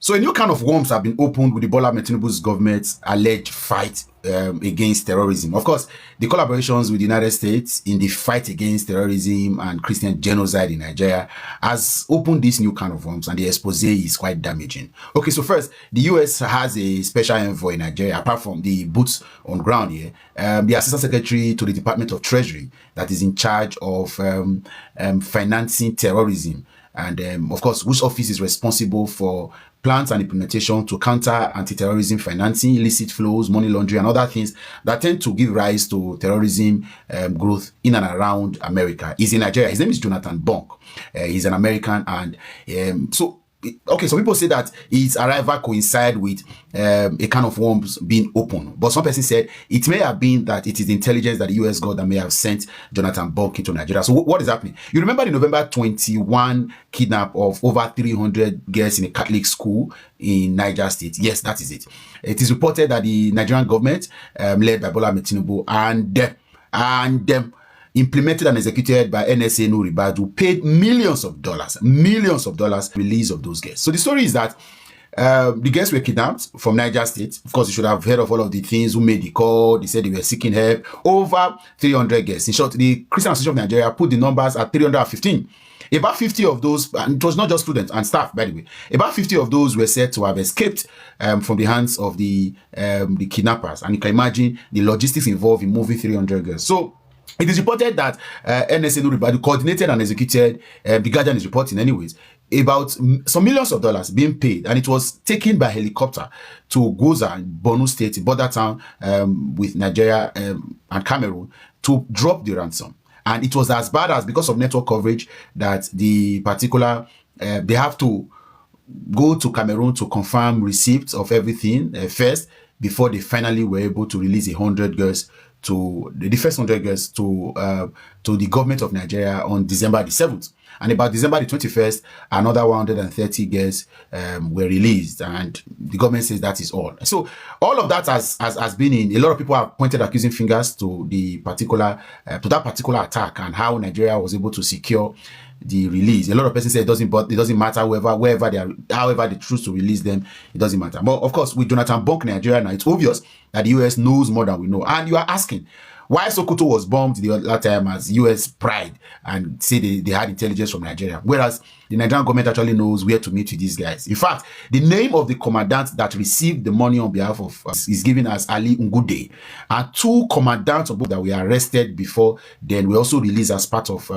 So a new kind of worms have been opened with the Bola Tinubu's government's alleged fight against terrorism. Of course, the collaborations with the United States in the fight against terrorism and Christian genocide in Nigeria has opened this new kind of worms, and the expose is quite damaging. Okay, so first, the US has a special envoy in Nigeria, apart from the boots on ground here, the Assistant Secretary to the Department of Treasury that is in charge of financing terrorism. And of course, which office is responsible for plans and implementation to counter anti-terrorism financing, illicit flows, money laundering, and other things that tend to give rise to terrorism growth in and around America. He's in Nigeria. His name is Jonathan Bonk. He's an American, and okay, so people say that his arrival coincide with a kind of worms being open. But some person said it may have been that it is the intelligence that the US got that may have sent Jonathan Bonk into Nigeria. So what is happening? You remember the November 21 kidnap of over 300 girls in a Catholic school in Niger State? Yes, that is it. It is reported that the Nigerian government, led by Bola Tinubu and implemented and executed by NSA Ribadu, paid millions of dollars release of those girls. So the story is that the girls were kidnapped from Niger State. Of course, you should have heard of all of the things, who made the call. They said they were seeking help. Over 300 girls. In short, the Christian Association of Nigeria put the numbers at 315. About 50 of those, and it was not just students and staff, by the way, about 50 of those were said to have escaped from the hands of the kidnappers. And you can imagine the logistics involved in moving 300 girls. So it is reported that NSA Ribadu coordinated and executed, the Guardian is reporting anyways, about some millions of dollars being paid, and it was taken by helicopter to Goza, Borno State, border town with Nigeria and Cameroon, to drop the ransom. And it was as bad as, because of network coverage, that the particular, they have to go to Cameroon to confirm receipts of everything first, before they finally were able to release 100 girls to the first 100 girls to the government of Nigeria on December the 7th. And about December the 21st, another 130 girls were released, and the government says that is all. So all of that has been in. A lot of people have pointed accusing fingers to the particular to that particular attack and how Nigeria was able to secure the release. A lot of persons say it doesn't matter wherever they are, however they choose to release them, it doesn't matter. But of course, with Jonathan Bonk Nigeria now, it's obvious that the US knows more than we know. And you are asking why Sokoto was bombed the other time as US pride and say they had intelligence from Nigeria, whereas the Nigerian government actually knows where to meet with these guys. In fact, the name of the commandant that received the money on behalf of us is given as Ali Ngude, and two commandants of both that were arrested before then were also released as part of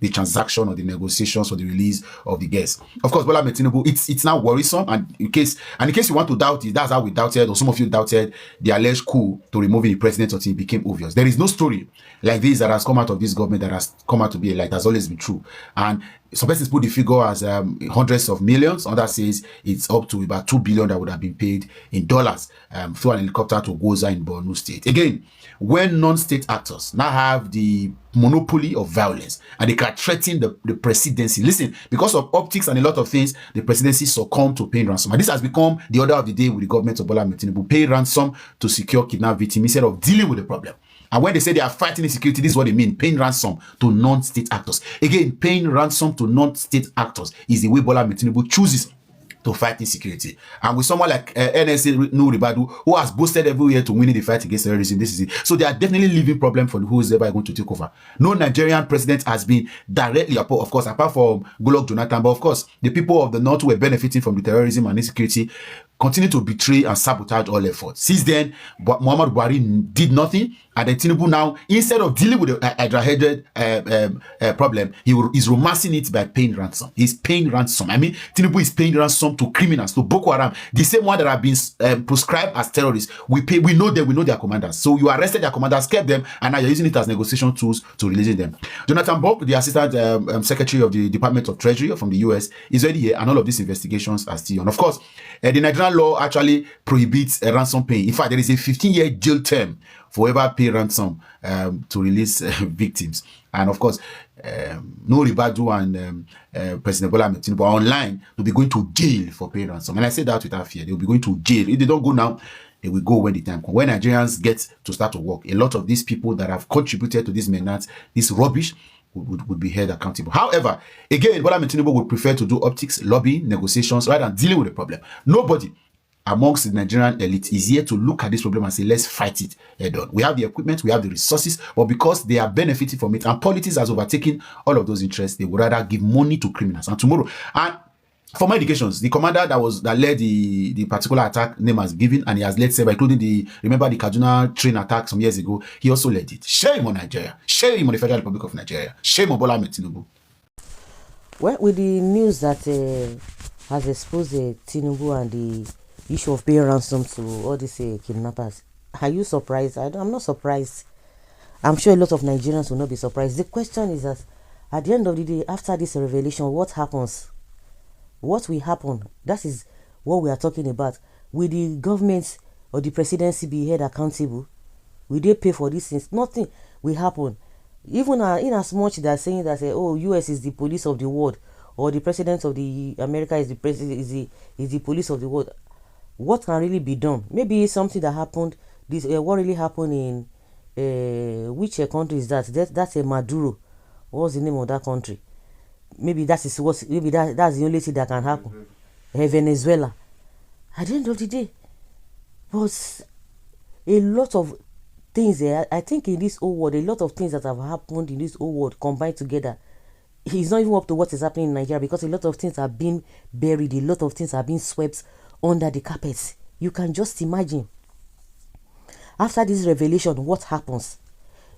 the transaction or the negotiations for the release of the guests. Of course, Bola Tinubu, it's now worrisome, and in case you want to doubt it, that's how we doubted, or some of you doubted, the alleged coup to removing the president until it became obvious. There is no story like this that has come out of this government that has come out to be like that's always been true. And some persons put the figure as hundreds of millions. Others says it's up to about 2 billion that would have been paid in dollars through an helicopter to Goza in Borno State. Again, when non-state actors now have the monopoly of violence and they can threaten the presidency. Listen, because of optics and a lot of things, the presidency succumbed to paying ransom. And this has become the order of the day with the government of Bola Tinubu, pay ransom to secure kidnapped victims instead of dealing with the problem. And when they say they are fighting insecurity, this is what they mean, paying ransom to non-state actors. Again, paying ransom to non-state actors is the way Bola Tinubu chooses to fight insecurity. And with someone like NSA Ribadu, who has boasted everywhere to winning the fight against terrorism, this is it. So they are definitely leaving problem for who is ever going to take over. No Nigerian president has been directly, of course, apart from Goodluck Jonathan, but of course, the people of the North who were benefiting from the terrorism and insecurity continue to betray and sabotage all efforts. Since then, Muhammadu Buhari did nothing, and then Tinubu now, instead of dealing with the hydra-headed problem, he's romancing it by paying ransom. He's paying ransom. I mean, Tinubu is paying ransom to criminals, to Boko Haram, the same one that have been proscribed as terrorists. We know them, we know their commanders. So you arrested their commanders, kept them, and now you're using it as negotiation tools to release them. Jonathan Bonk, the Assistant Secretary of the Department of Treasury from the US, is already here, and all of these investigations are still on. Of course, the Nigerian law actually prohibits ransom paying. In fact, there is a 15-year jail term for whoever pay ransom to release victims. And of course, no Ribadu and President Bola Tinubu are online to be going to jail for paying ransom. And I say that without fear. They will be going to jail. If they don't go now, they will go when the time comes. When Nigerians get to start to work, a lot of these people that have contributed to this menace, this rubbish, would be held accountable. However, again, Bola Tinubu would prefer to do optics, lobbying, negotiations, rather than dealing with the problem. Nobody amongst the Nigerian elite is here to look at this problem and say, let's fight it head on. We have the equipment, we have the resources, but because they are benefiting from it and politics has overtaken all of those interests, they would rather give money to criminals. And tomorrow, and for my indications, the commander that led the particular attack name has given, and he has led several, including remember the Kaduna train attack some years ago, he also led it. Shame on Nigeria. Shame on the Federal Republic of Nigeria. Shame on Bola Tinubu. Well, with the news that has exposed Tinubu and the issue of paying ransom to all these kidnappers, are you surprised? I'm not surprised. I'm sure a lot of Nigerians will not be surprised. The question is that at the end of the day, after this revelation, what happens? What will happen? That is what we are talking about. Will the government or the presidency be held accountable? Will they pay for these things? Nothing will happen. Even in as much they're saying that oh, US is the police of the world, or the president of the America is the president is the police of the world. What can really be done? Maybe something that happened. This what really happened in which country is that? That's a Maduro. What's the name of that country? Maybe that's the only thing that can happen. Venezuela. At the end of the day, but a lot of things there. I think in this whole world, a lot of things that have happened in this whole world combined together, it's not even up to what is happening in Nigeria, because a lot of things are being buried, a lot of things are being swept under the carpet. You can just imagine. After this revelation, what happens?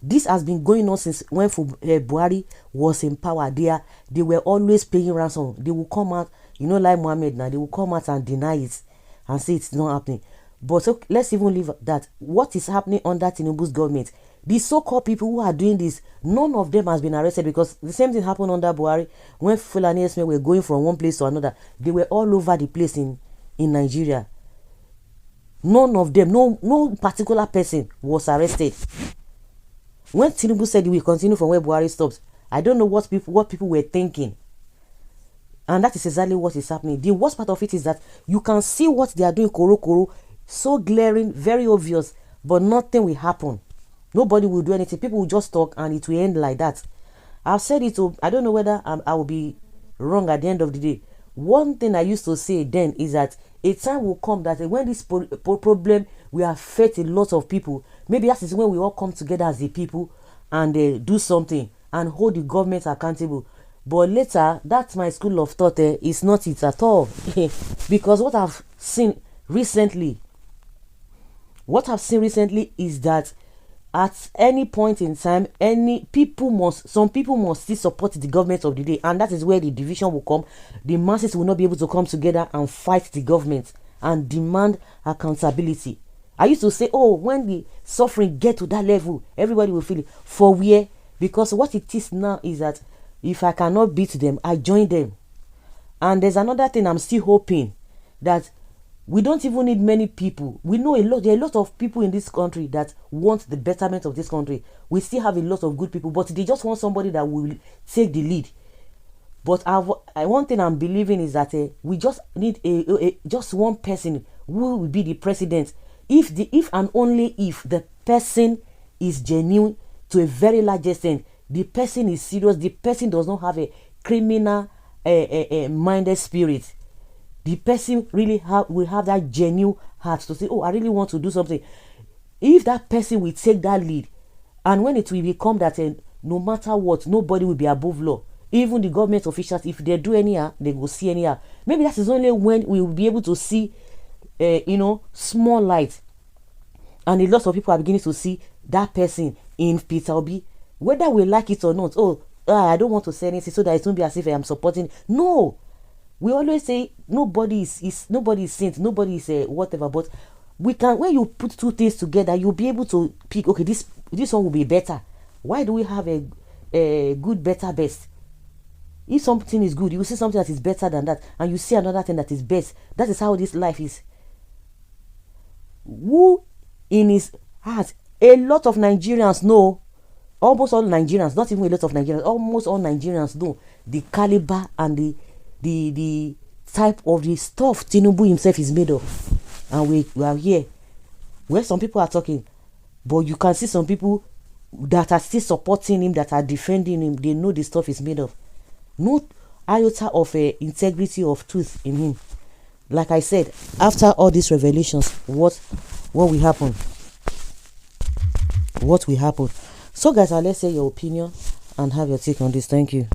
This has been going on since when Buhari was in power. They were always paying ransom. They will come out, like Mohammed now, they will come out and deny it and say it's not happening. But so let's even leave that. What is happening under Tinubu's government? The so-called people who are doing this, none of them has been arrested, because the same thing happened under Buhari when Fulani Esme were going from one place to another. They were all over the place in Nigeria. None of them, no particular person was arrested. When Tinubu said he will continue from where Buhari stops, I don't know what people were thinking. And that is exactly what is happening. The worst part of it is that you can see what they are doing, koro, so glaring, very obvious, but nothing will happen. Nobody will do anything. People will just talk and it will end like that. I've said it, I don't know whether I will be wrong at the end of the day. One thing I used to say then is that a time will come that when this problem will affect a lot of people, maybe that is when we all come together as a people and do something and hold the government accountable. But later, that's my school of thought, is not it at all. Because what I've seen recently is that at any point in time, some people must still support the government of the day, and that is where the division will come. The masses will not be able to come together and fight the government and demand accountability. I used to say, oh, when the suffering get to that level, everybody will feel it. For where? Because what it is now is that if I cannot beat them, I join them. And there's another thing I'm still hoping, that we don't even need many people. We know there are a lot of people in this country that want the betterment of this country. We still have a lot of good people, but they just want somebody that will take the lead. But one thing I'm believing is that we just need just one person who will be the president. If and only if the person is genuine to a very large extent, the person is serious, the person does not have a criminal minded spirit. The person really will have that genuine heart to say, oh, I really want to do something. If that person will take that lead, and when it will become that no matter what, nobody will be above law. Even the government officials, if they do anyhow, they will see anyhow. Maybe that is only when we will be able to see, small light. And a lot of people are beginning to see that person in Peter Obi, whether we like it or not. Oh, I don't want to say anything so that it won't be as if I am supporting. No. We always say nobody is saint, nobody is whatever, but we can, when you put two things together, you'll be able to pick, okay, this one will be better. Why do we have a good, better, best? If something is good, you will see something that is better than that, and you see another thing that is best. That is how this life is. Who in his heart, a lot of Nigerians know, almost all Nigerians, not even a lot of Nigerians, almost all Nigerians know the caliber and the type of the stuff Tinubu himself is made of. And we are here where some people are talking, but you can see some people that are still supporting him, that are defending him, they know the stuff is made of. No iota of integrity of truth in him. Like I said, after all these revelations, what will happen? What will happen? So guys, let's say your opinion and have your take on this. Thank you.